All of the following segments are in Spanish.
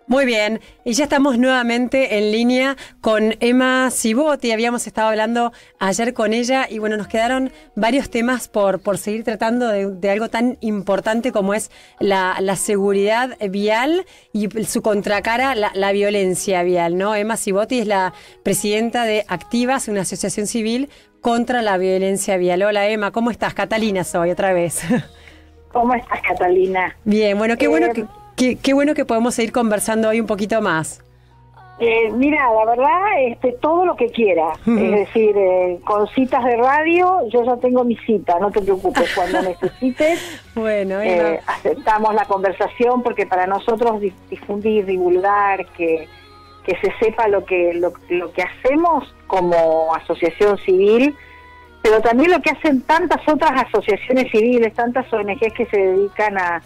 Muy bien, y ya estamos nuevamente en línea con Emma Cibotti. Habíamos estado hablando ayer con ella y bueno, nos quedaron varios temas por seguir tratando de algo tan importante como es la seguridad vial y su contracara, la violencia vial, ¿no? Emma Cibotti es la presidenta de Activas, una asociación civil contra la violencia vial. Hola Emma, ¿cómo estás? Catalina soy otra vez. ¿Cómo estás, Catalina? Bien, bueno, qué bueno Qué bueno que podemos seguir conversando hoy un poquito más. Mira, la verdad, todo lo que quieras. Es decir, con citas de radio, yo ya tengo mi cita, no te preocupes, cuando necesites. Bueno, aceptamos la conversación porque para nosotros difundir, divulgar, que se sepa lo que hacemos como asociación civil, pero también lo que hacen tantas otras asociaciones civiles, tantas ONGs que se dedican a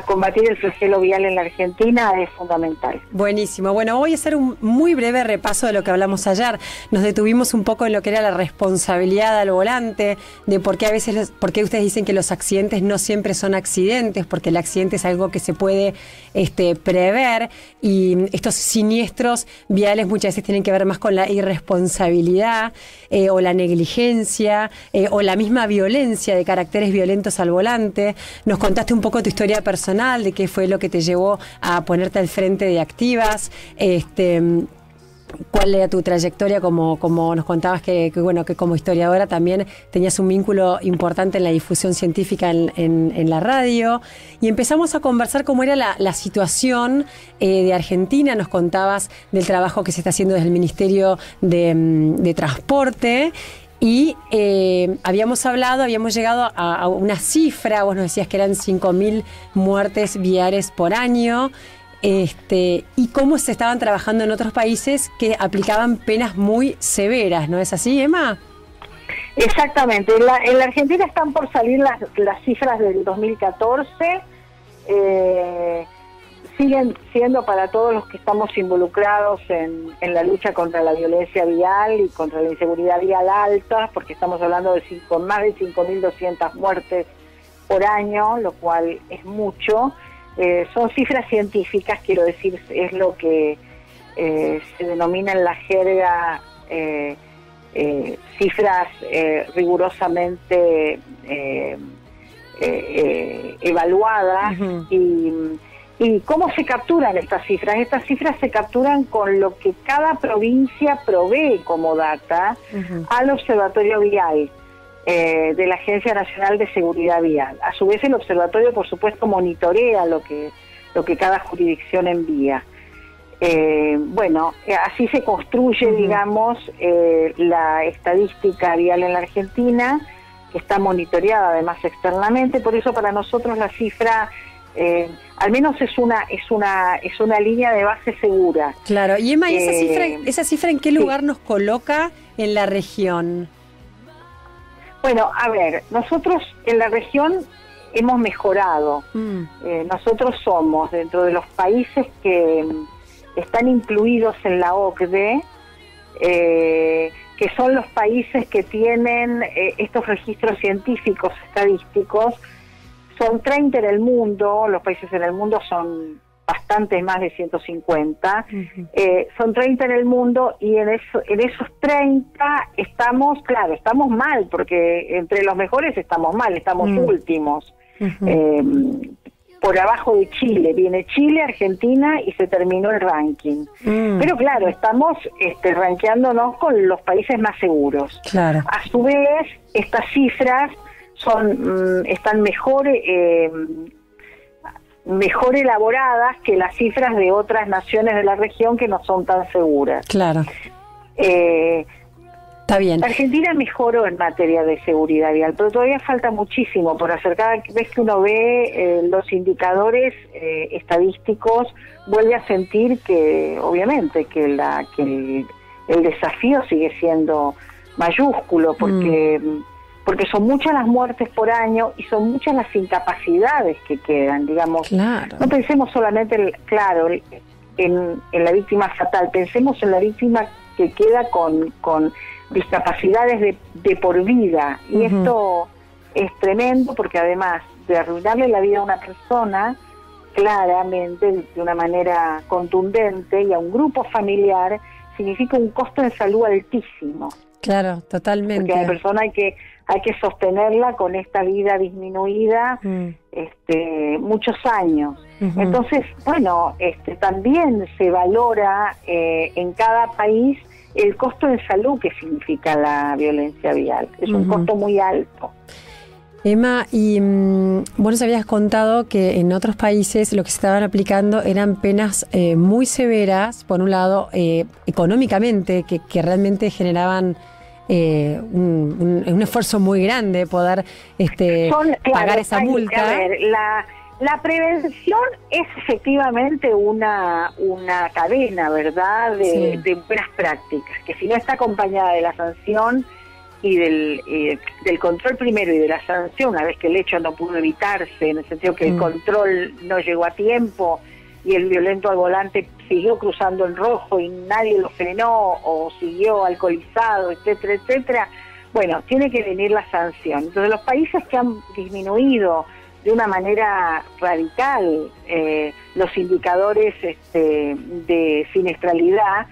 combatir el flagelo vial en la Argentina es fundamental. Buenísimo. Bueno, voy a hacer un muy breve repaso de lo que hablamos ayer. Nos detuvimos un poco en lo que era la responsabilidad al volante, de por qué a veces, por qué ustedes dicen que los accidentes no siempre son accidentes, porque el accidente es algo que se puede prever y estos siniestros viales muchas veces tienen que ver más con la irresponsabilidad o la negligencia o la misma violencia de caracteres violentos al volante. Nos contaste un poco tu historia personal, de qué fue lo que te llevó a ponerte al frente de Activas, cuál era tu trayectoria, como nos contabas que como historiadora también tenías un vínculo importante en la difusión científica en la radio, y empezamos a conversar cómo era la situación de Argentina. Nos contabas del trabajo que se está haciendo desde el Ministerio de Transporte. Y habíamos llegado a una cifra, vos nos decías que eran 5.000 muertes viales por año, y cómo se estaban trabajando en otros países que aplicaban penas muy severas, ¿no es así, Emma? Exactamente, en la Argentina están por salir las cifras del 2014, siguen siendo para todos los que estamos involucrados en la lucha contra la violencia vial y contra la inseguridad vial alta, porque estamos hablando de más de 5.200 muertes por año, lo cual es mucho. Son cifras científicas, quiero decir, es lo que se denomina en la jerga cifras rigurosamente evaluadas. ¿Y cómo se capturan estas cifras? Estas cifras se capturan con lo que cada provincia provee como data al Observatorio Vial de la Agencia Nacional de Seguridad Vial. A su vez, el observatorio, por supuesto, monitorea lo que cada jurisdicción envía. Así se construye, digamos, la estadística vial en la Argentina, que está monitoreada además externamente. Por eso para nosotros la cifra al menos es una línea de base segura. Claro, y Emma, ¿esa cifra en qué lugar nos coloca en la región? Bueno, a ver, nosotros en la región hemos mejorado. Nosotros somos dentro de los países que están incluidos en la OCDE, que son los países que tienen estos registros científicos, estadísticos. Son 30 en el mundo, los países en el mundo son bastantes más de 150, son 30 en el mundo, y en esos 30 estamos mal, porque entre los mejores estamos mal, estamos últimos, por abajo de Chile, viene Chile, Argentina y se terminó el ranking. Pero claro, estamos rankeándonos con los países más seguros. Claro. A su vez, estas cifras están mejor elaboradas que las cifras de otras naciones de la región que no son tan seguras. Claro. Está bien. Argentina mejoró en materia de seguridad vial, pero todavía falta muchísimo por hacer. Cada vez que uno ve los indicadores estadísticos, vuelve a sentir que, obviamente, que el desafío sigue siendo mayúsculo, porque son muchas las muertes por año y son muchas las incapacidades que quedan, digamos. Claro. No pensemos solamente, en la víctima fatal, pensemos en la víctima que queda con discapacidades de por vida. Y esto es tremendo porque además de arruinarle la vida a una persona, claramente, de una manera contundente, y a un grupo familiar, significa un costo de salud altísimo. Claro, totalmente. Porque a la persona hay que sostenerla con esta vida disminuida muchos años. Uh-huh. Entonces, bueno, también se valora en cada país el costo de salud que significa la violencia vial. Es un costo muy alto. Emma, y vos nos habías contado que en otros países lo que se estaban aplicando eran penas muy severas, por un lado, económicamente, que realmente generaban un esfuerzo muy grande poder pagar esa multa. A ver, la prevención es efectivamente una cadena, ¿verdad?, de buenas prácticas, que si no está acompañada de la sanción y del control primero y de la sanción, una vez que el hecho no pudo evitarse, en el sentido que el control no llegó a tiempo y el violento al volante siguió cruzando en rojo y nadie lo frenó o siguió alcoholizado, etcétera, etcétera, bueno, tiene que venir la sanción. Entonces los países que han disminuido de una manera radical los indicadores de siniestralidad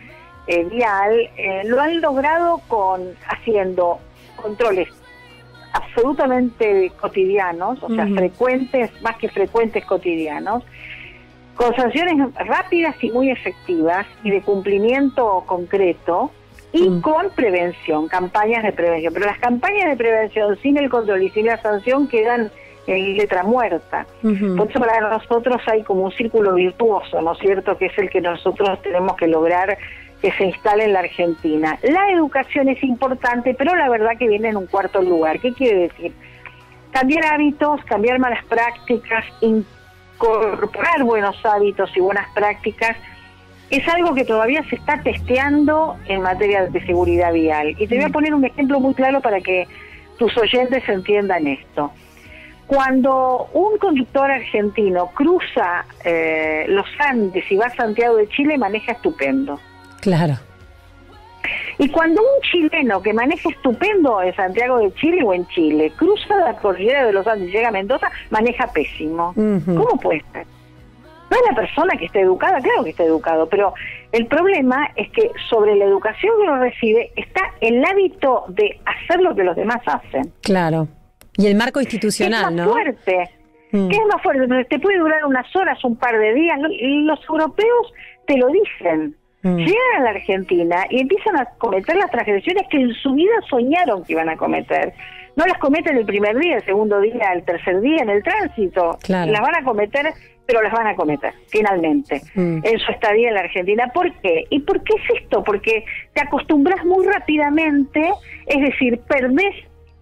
vial, lo han logrado haciendo controles absolutamente cotidianos, o sea, frecuentes, más que frecuentes, cotidianos, con sanciones rápidas y muy efectivas y de cumplimiento concreto, y con prevención, campañas de prevención. Pero las campañas de prevención sin el control y sin la sanción quedan en letra muerta. Por eso para nosotros hay como un círculo virtuoso, ¿no es cierto?, que es el que nosotros tenemos que lograr que se instale en la Argentina. La educación es importante, pero la verdad que viene en un cuarto lugar. ¿Qué quiere decir? Cambiar hábitos, cambiar malas prácticas, incorporar buenos hábitos y buenas prácticas, es algo que todavía se está testeando en materia de seguridad vial. Y te voy a poner un ejemplo muy claro para que tus oyentes entiendan esto. Cuando un conductor argentino cruza los Andes y va a Santiago de Chile, maneja estupendo. Claro. Y cuando un chileno que maneja estupendo en Santiago de Chile o en Chile cruza la cordillera de los Andes y llega a Mendoza, maneja pésimo. ¿Cómo puede ser? No es la persona que esté educada, claro que está educado, pero el problema es que sobre la educación que uno recibe está el hábito de hacer lo que los demás hacen. Claro. Y el marco institucional, ¿no? Fuerte. ¿Qué es más fuerte? Entonces, te puede durar unas horas, un par de días. Los europeos te lo dicen. Llegan a la Argentina y empiezan a cometer las transgresiones que en su vida soñaron que iban a cometer. No las cometen el primer día, el segundo día, el tercer día en el tránsito. Claro. Las van a cometer, pero las van a cometer, finalmente, en su estadía en la Argentina. ¿Por qué? ¿Y por qué es esto? Porque te acostumbras muy rápidamente, es decir, perdés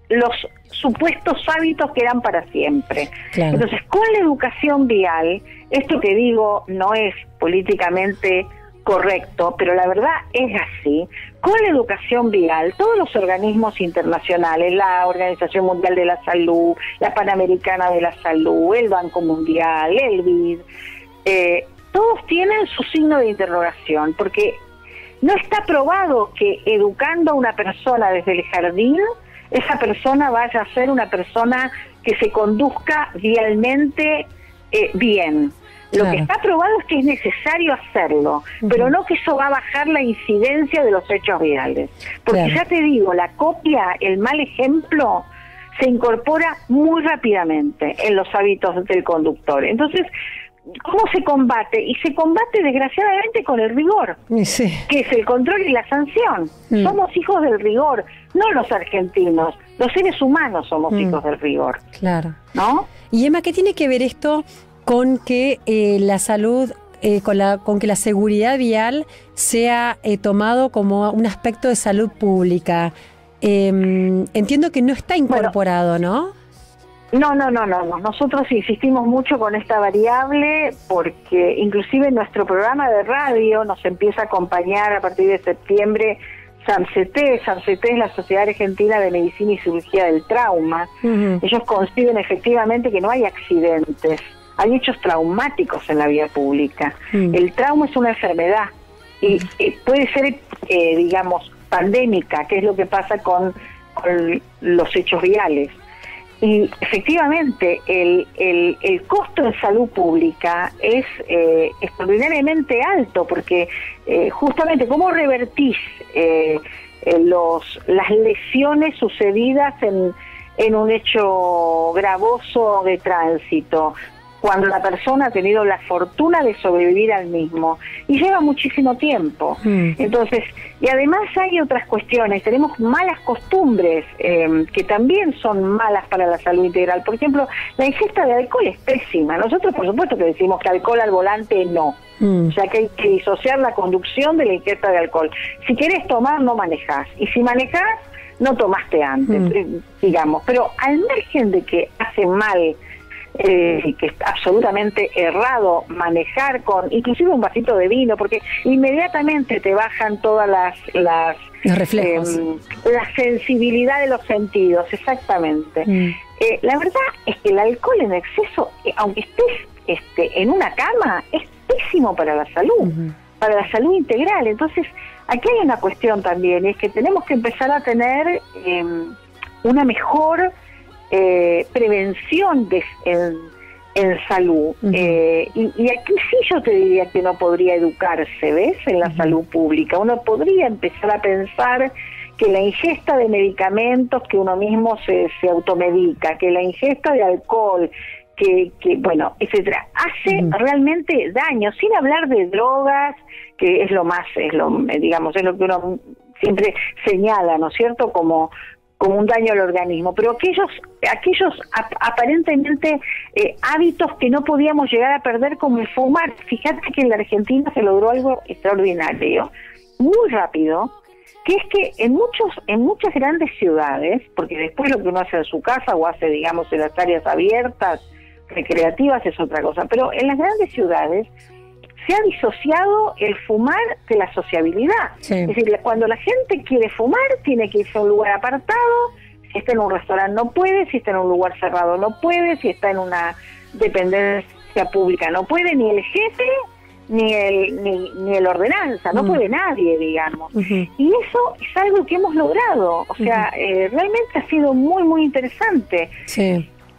los supuestos hábitos que eran para siempre. Claro. Entonces, con la educación vial, esto que digo no es políticamente correcto, pero la verdad es así. Con la educación vial, todos los organismos internacionales, la Organización Mundial de la Salud, la Panamericana de la Salud, el Banco Mundial, el BID, todos tienen su signo de interrogación, porque no está probado que educando a una persona desde el jardín, esa persona vaya a ser una persona que se conduzca vialmente bien. Lo que está probado es que es necesario hacerlo, pero no que eso va a bajar la incidencia de los hechos viales. Porque ya te digo, la copia, el mal ejemplo, se incorpora muy rápidamente en los hábitos del conductor. Entonces, ¿cómo se combate? Y se combate desgraciadamente con el rigor, que es el control y la sanción. Somos hijos del rigor, no los argentinos. Los seres humanos somos hijos del rigor. Claro. ¿No? Y Emma, ¿qué tiene que ver esto con que la salud, con que la seguridad vial sea tomado como un aspecto de salud pública? Entiendo que no está incorporado, ¿no? No. Nosotros insistimos mucho con esta variable porque inclusive nuestro programa de radio nos empieza a acompañar a partir de septiembre SAMCT. SAMCT es la Sociedad Argentina de Medicina y Cirugía del Trauma. Ellos conciben efectivamente que no hay accidentes, hay hechos traumáticos en la vía pública. El trauma es una enfermedad y puede ser, digamos, pandémica, que es lo que pasa con los hechos viales. Y efectivamente el costo en salud pública es extraordinariamente alto, porque justamente cómo revertís las lesiones sucedidas en un hecho gravoso de tránsito, cuando la persona ha tenido la fortuna de sobrevivir al mismo, y lleva muchísimo tiempo. Entonces, y además hay otras cuestiones, tenemos malas costumbres que también son malas para la salud integral. Por ejemplo, la ingesta de alcohol es pésima. Nosotros, por supuesto, que decimos que alcohol al volante no, o sea que hay que disociar la conducción de la ingesta de alcohol. Si querés tomar, no manejás, y si manejás, no tomaste antes, digamos. Pero al margen de que hace mal, que es absolutamente errado manejar con inclusive un vasito de vino, porque inmediatamente te bajan todas los reflejos, la sensibilidad de los sentidos, exactamente. La verdad es que el alcohol en exceso, aunque estés en una cama, es pésimo para la salud, para la salud integral. Entonces, aquí hay una cuestión también, es que tenemos que empezar a tener una mejor prevención en salud. Y aquí sí yo te diría que uno podría educarse, ¿ves?, en la salud pública. Uno podría empezar a pensar que la ingesta de medicamentos que uno mismo se automedica, que la ingesta de alcohol, que bueno, etcétera, hace realmente daño, sin hablar de drogas, que es lo que uno siempre señala, ¿no es cierto?, como un daño al organismo, pero aquellos aparentemente hábitos que no podíamos llegar a perder, como el fumar. Fíjate que en la Argentina se logró algo extraordinario, muy rápido, que es que en muchas grandes ciudades, porque después lo que uno hace en su casa o hace, digamos, en las áreas abiertas, recreativas, es otra cosa, pero en las grandes ciudades se ha disociado el fumar de la sociabilidad. Es decir, cuando la gente quiere fumar, tiene que irse a un lugar apartado. Si está en un restaurante no puede, si está en un lugar cerrado no puede, si está en una dependencia pública no puede, ni el jefe, ni el ordenanza, no puede nadie, digamos. Y eso es algo que hemos logrado. O sea, realmente ha sido muy, muy interesante.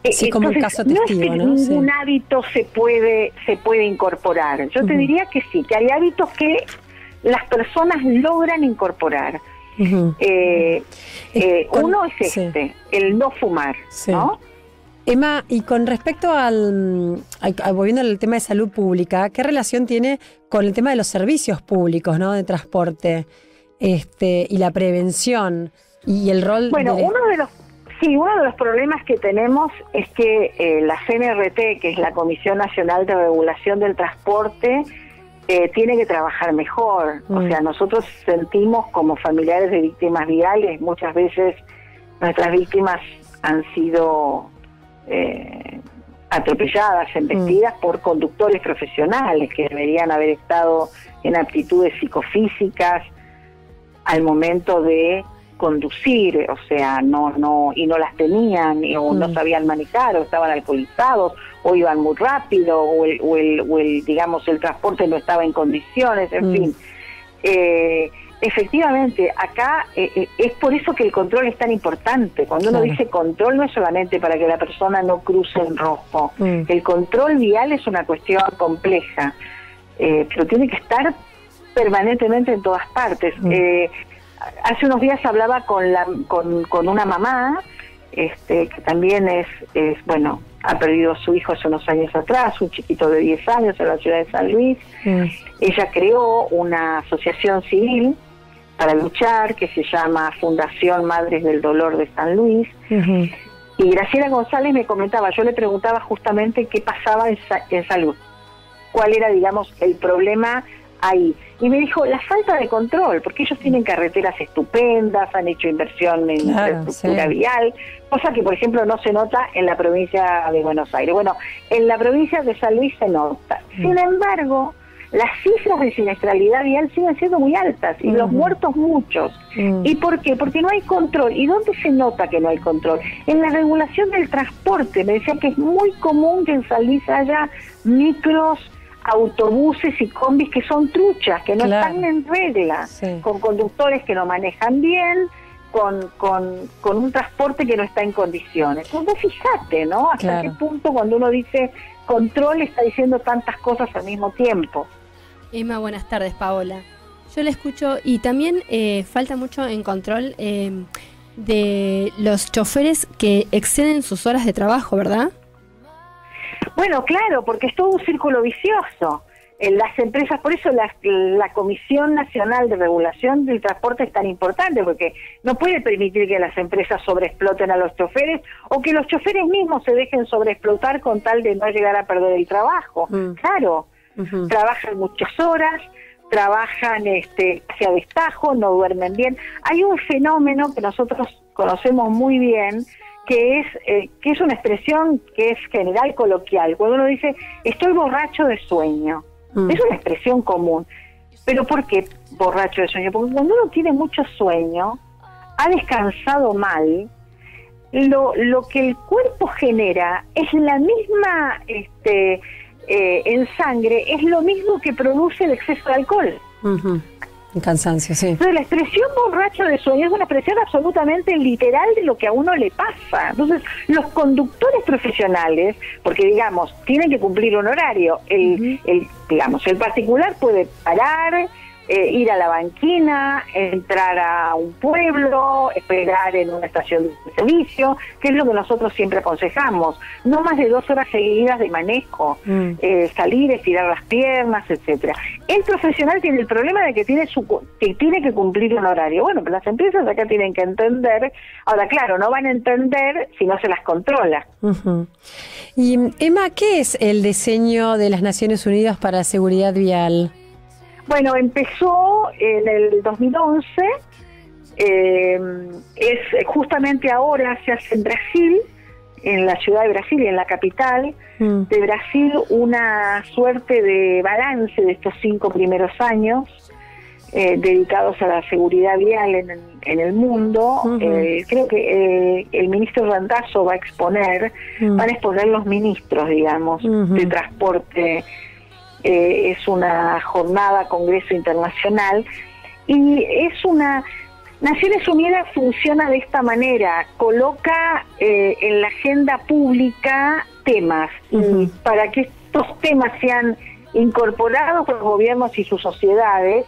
Sí, como un caso testigo, no es que ningún hábito se puede incorporar. Yo te diría que sí, que hay hábitos que las personas logran incorporar. Uno es el no fumar, ¿no? Emma, y con respecto volviendo al tema de salud pública, ¿qué relación tiene con el tema de los servicios públicos, ¿no?, de transporte, y la prevención y el rol? Bueno, uno de los problemas que tenemos es que la CNRT, que es la Comisión Nacional de Regulación del Transporte, tiene que trabajar mejor. O sea, nosotros sentimos como familiares de víctimas viales, muchas veces nuestras víctimas han sido atropelladas, embestidas por conductores profesionales que deberían haber estado en aptitudes psicofísicas al momento de conducir, o sea, no las tenían, o no sabían manejar, o estaban alcoholizados, o iban muy rápido, o el digamos, el transporte no estaba en condiciones, en fin. Efectivamente, acá es por eso que el control es tan importante. Cuando uno dice control, no es solamente para que la persona no cruce en rojo. El control vial es una cuestión compleja, pero tiene que estar permanentemente en todas partes. Hace unos días hablaba con una mamá que también es bueno, ha perdido a su hijo hace unos años atrás, un chiquito de 10 años en la ciudad de San Luis. Ella creó una asociación civil para luchar que se llama Fundación Madres del Dolor de San Luis. Y Graciela González me comentaba, yo le preguntaba justamente qué pasaba en salud, cuál era, digamos, el problema ahí. Y me dijo, la falta de control, porque ellos tienen carreteras estupendas, han hecho inversión en infraestructura vial, cosa que, por ejemplo, no se nota en la provincia de Buenos Aires. Bueno, en la provincia de San Luis se nota. Sin embargo, las cifras de siniestralidad vial siguen siendo muy altas y los muertos muchos. ¿Y por qué? Porque no hay control. ¿Y dónde se nota que no hay control? En la regulación del transporte. Me decía que es muy común que en San Luis haya micros, autobuses y combis que son truchas, que no están en regla, con conductores que no manejan bien, con un transporte que no está en condiciones. Entonces fíjate, ¿no? Hasta qué punto cuando uno dice control está diciendo tantas cosas al mismo tiempo. Emma, buenas tardes, Paola. Yo la escucho y también falta mucho en control de los choferes que exceden sus horas de trabajo, ¿verdad? Bueno, claro, porque es todo un círculo vicioso. Las empresas, por eso la Comisión Nacional de Regulación del Transporte es tan importante, porque no puede permitir que las empresas sobreexploten a los choferes o que los choferes mismos se dejen sobreexplotar con tal de no llegar a perder el trabajo. Claro, trabajan muchas horas, trabajan hacia destajo, no duermen bien. Hay un fenómeno que nosotros conocemos muy bien, que es una expresión que es general, coloquial. Cuando uno dice, estoy borracho de sueño. Es una expresión común. ¿Pero por qué borracho de sueño? Porque cuando uno tiene mucho sueño, ha descansado mal, lo que el cuerpo genera es la misma, en sangre, es lo mismo que produce el exceso de alcohol. El cansancio, sí. Entonces la expresión borracho de sueño es una expresión absolutamente literal de lo que a uno le pasa. Entonces los conductores profesionales, porque digamos, tienen que cumplir un horario, el particular puede parar, ir a la banquina, entrar a un pueblo, esperar en una estación de servicio, que es lo que nosotros siempre aconsejamos. No más de 2 horas seguidas de manejo, salir, estirar las piernas, etcétera. El profesional tiene el problema de que tiene que cumplir un horario. Bueno, pero las empresas acá tienen que entender. Ahora, claro, no van a entender si no se las controla. Y Emma, ¿qué es el diseño de las Naciones Unidas para la Seguridad Vial? Bueno, empezó en el 2011, justamente ahora se hace en Brasil, en la ciudad de Brasil y en la capital de Brasil, una suerte de balance de estos 5 primeros años dedicados a la seguridad vial en el mundo. Creo que el ministro Randazzo va a exponer, van a exponer los ministros, digamos, de transporte. Es una jornada, congreso internacional, y Naciones Unidas funciona de esta manera, coloca en la agenda pública temas, y para que estos temas sean incorporados por los gobiernos y sus sociedades,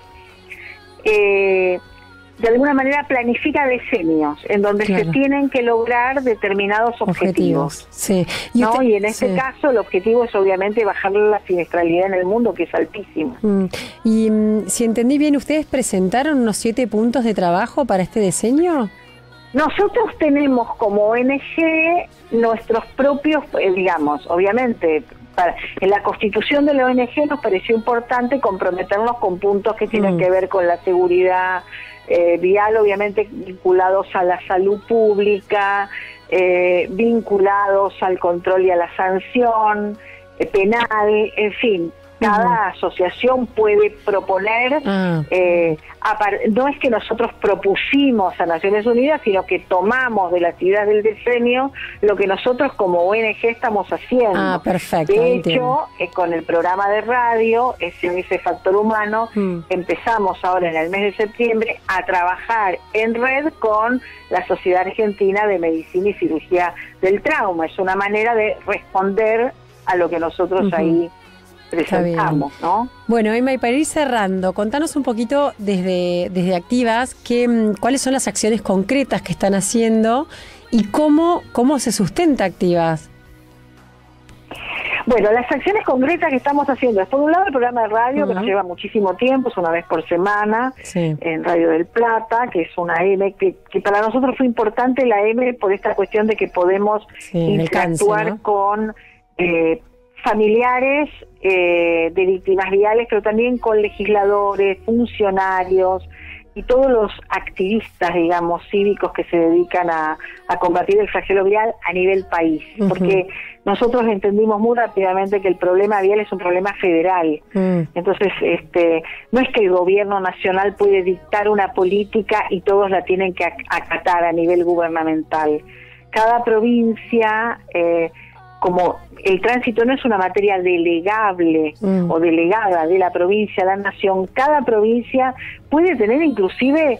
de alguna manera planifica decenios en donde se tienen que lograr determinados objetivos. Sí. ¿No? Y en este caso el objetivo es obviamente bajar la siniestralidad en el mundo, que es altísima. Y si entendí bien, ¿ustedes presentaron unos 7 puntos de trabajo para este diseño? Nosotros tenemos como ONG nuestros propios, digamos, obviamente, en la constitución de la ONG nos pareció importante comprometernos con puntos que tienen que ver con la seguridad vial, obviamente vinculados a la salud pública, vinculados al control y a la sanción penal, en fin. Cada asociación puede proponer, no es que nosotros propusimos a Naciones Unidas, sino que tomamos de las ideas del diseño lo que nosotros como ONG estamos haciendo. Perfecto. De hecho, con el programa de radio, ese factor humano, empezamos ahora en el mes de septiembre a trabajar en red con la Sociedad Argentina de Medicina y Cirugía del Trauma. Es una manera de responder a lo que nosotros ahí presentamos, ¿no? Bueno, Emma, y para ir cerrando, contanos un poquito desde Activas cuáles son las acciones concretas que están haciendo y cómo se sustenta Activas. Bueno, las acciones concretas que estamos haciendo es, por un lado, el programa de radio, que nos lleva muchísimo tiempo, es una vez por semana, en Radio del Plata, que es una M, que para nosotros fue importante la M por esta cuestión de que podemos interactuar con familiares de víctimas viales, pero también con legisladores, funcionarios y todos los activistas, digamos, cívicos que se dedican a combatir el flagelo vial a nivel país, porque nosotros entendimos muy rápidamente que el problema vial es un problema federal. Entonces, no es que el gobierno nacional puede dictar una política y todos la tienen que acatar a nivel gubernamental. Cada provincia como el tránsito no es una materia delegable o delegada de la provincia a la nación, cada provincia puede tener inclusive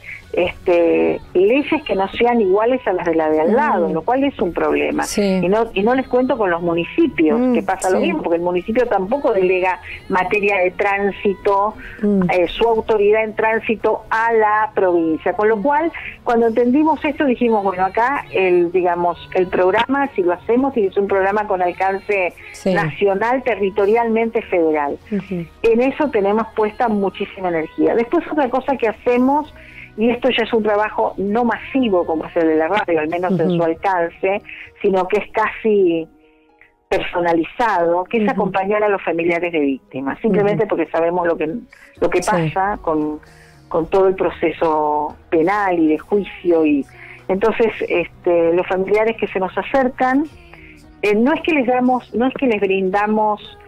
leyes que no sean iguales a las de la de al lado, lo cual es un problema. Sí. Y no les cuento con los municipios, que pasa lo mismo, porque el municipio tampoco delega materia de tránsito, su autoridad en tránsito a la provincia. Con lo cual, cuando entendimos esto, dijimos, bueno, acá el programa, si lo hacemos, tiene que ser un programa con alcance nacional, territorialmente federal. En eso tenemos puesta muchísima energía. Después, otra cosa que hacemos, y esto ya es un trabajo no masivo como es el de la radio, al menos en su alcance, sino que es casi personalizado, que es acompañar a los familiares de víctimas, simplemente porque sabemos lo que pasa con todo el proceso penal y de juicio, y entonces los familiares que se nos acercan, no es que les brindamos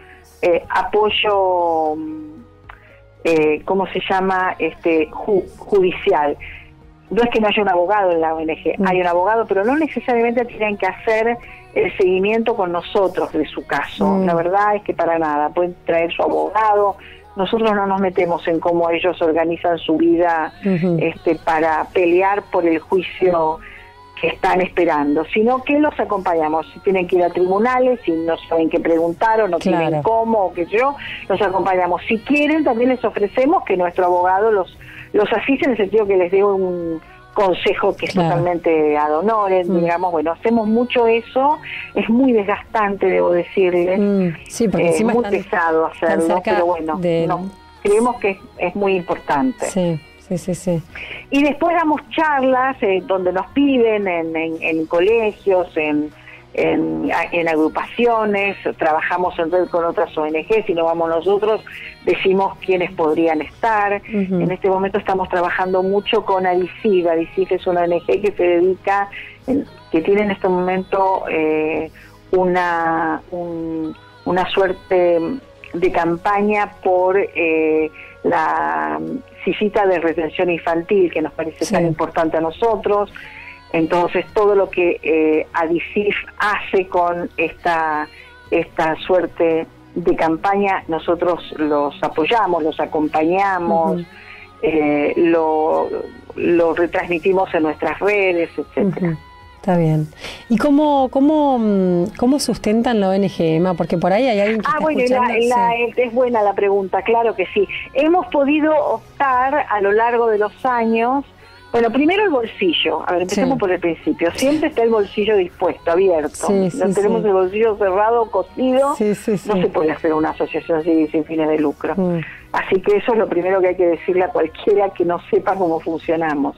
apoyo, ¿cómo se llama? Judicial. No es que no haya un abogado en la ONG, hay un abogado, pero no necesariamente tienen que hacer el seguimiento con nosotros de su caso. La verdad es que para nada, pueden traer su abogado. Nosotros no nos metemos en cómo ellos organizan su vida para pelear por el juicio que están esperando, sino que los acompañamos. Si tienen que ir a tribunales, si no saben qué preguntar o no tienen cómo, o qué sé yo, los acompañamos. Si quieren, también les ofrecemos que nuestro abogado los asiste, en el sentido que les dé un consejo que es totalmente ad honorem, digamos. Bueno, hacemos mucho eso, es muy desgastante, debo decirles, sí, porque encima es muy pesado hacerlo, pero bueno, creemos que es muy importante. Sí. Y después damos charlas donde nos piden en colegios, en agrupaciones, trabajamos en red con otras ONG, si no vamos nosotros, decimos quiénes podrían estar. En este momento estamos trabajando mucho con ADICIF. ADICIF es una ONG que se dedica, que tiene en este momento una suerte de campaña por la sillita de retención infantil, que nos parece tan importante a nosotros. Entonces, todo lo que ADICIF hace con esta suerte de campaña, nosotros los apoyamos, los acompañamos, lo retransmitimos en nuestras redes, etcétera. Está bien. ¿Y cómo sustentan la ONG, Emma? Porque por ahí hay alguien que está escuchando. Es buena la pregunta, claro que sí. Hemos podido optar a lo largo de los años. Bueno, primero el bolsillo. A ver, empecemos por el principio. Siempre está el bolsillo dispuesto, abierto. No tenemos el bolsillo cerrado, cosido. No se puede hacer una asociación civil sin fines de lucro. Así que eso es lo primero que hay que decirle a cualquiera que no sepa cómo funcionamos.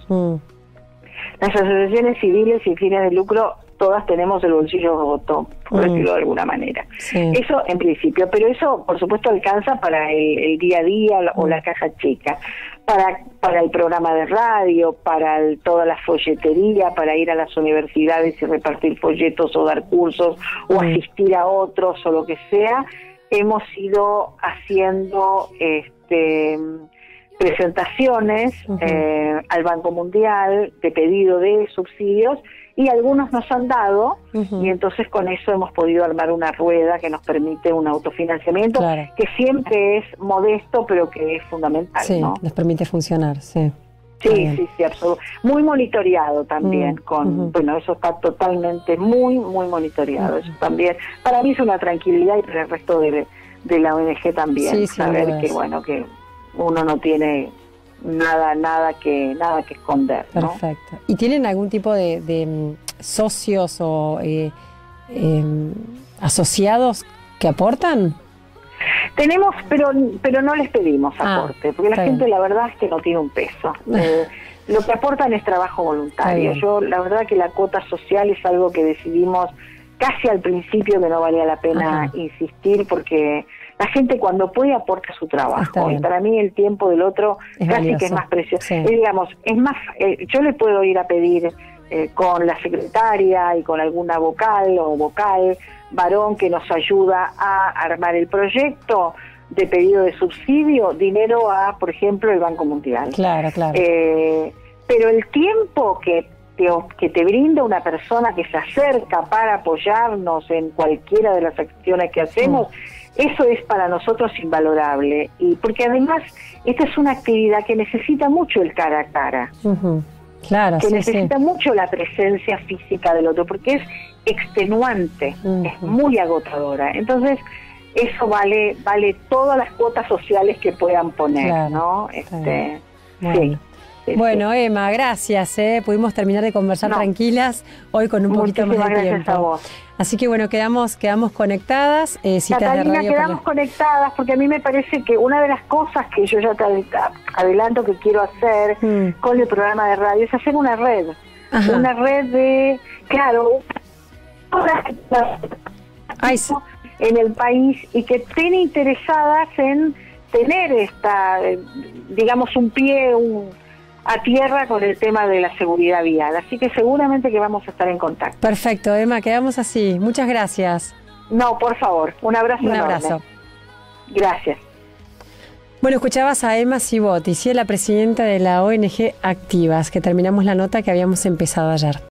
Las asociaciones civiles sin fines de lucro, todas tenemos el bolsillo roto, por decirlo de alguna manera. Eso en principio, pero eso por supuesto alcanza para el día a día o la caja chica, para el programa de radio, para toda la folletería, para ir a las universidades y repartir folletos o dar cursos o asistir a otros o lo que sea. Hemos ido haciendo presentaciones al Banco Mundial de pedido de subsidios, y algunos nos han dado, y entonces con eso hemos podido armar una rueda que nos permite un autofinanciamiento que siempre es modesto, pero que es fundamental. ¿No? Les permite funcionar, Sí, absolutamente. Muy monitoreado también, bueno, eso está totalmente muy monitoreado. Eso también, para mí es una tranquilidad, y para el resto de la ONG también, saber que, bueno, que uno no tiene nada que esconder, ¿no? Perfecto. ¿Y tienen algún tipo de socios o asociados que aportan? Tenemos, pero no les pedimos aporte, porque la gente, la verdad es que no tiene un peso. Lo que aportan es trabajo voluntario. Yo, la verdad que la cuota social es algo que decidimos casi al principio, que no valía la pena insistir, porque la gente cuando puede aporta su trabajo, y para mí el tiempo del otro casi valioso, que es más precioso. Digamos, es más, yo le puedo ir a pedir con la secretaria y con alguna vocal varón que nos ayuda a armar el proyecto de pedido de subsidio, dinero a, por ejemplo, el Banco Mundial. Claro. Pero el tiempo que que te brinda una persona que se acerca para apoyarnos en cualquiera de las acciones que hacemos, eso es para nosotros invalorable. Y porque además esta es una actividad que necesita mucho el cara a cara. Claro, que necesita mucho la presencia física del otro, porque es extenuante, es muy agotadora. Entonces, eso vale todas las cuotas sociales que puedan poner, claro, ¿no? Bueno. Bueno, Emma, gracias. Pudimos terminar de conversar tranquilas hoy con un poquito más de tiempo. Gracias a vos. Así que bueno, quedamos conectadas. Catalina, quedamos conectadas porque a mí me parece que una de las cosas que yo ya te adelanto que quiero hacer con el programa de radio es hacer una red. Ajá. Una red de, claro, en el país y que estén interesadas en tener digamos, un pie a tierra con el tema de la seguridad vial. Así que seguramente que vamos a estar en contacto. Perfecto, Emma, quedamos así. Muchas gracias. No, por favor, un abrazo enorme. Un abrazo. Gracias. Bueno, escuchabas a Emma Cibotti, la presidenta de la ONG Activas, que terminamos la nota que habíamos empezado ayer.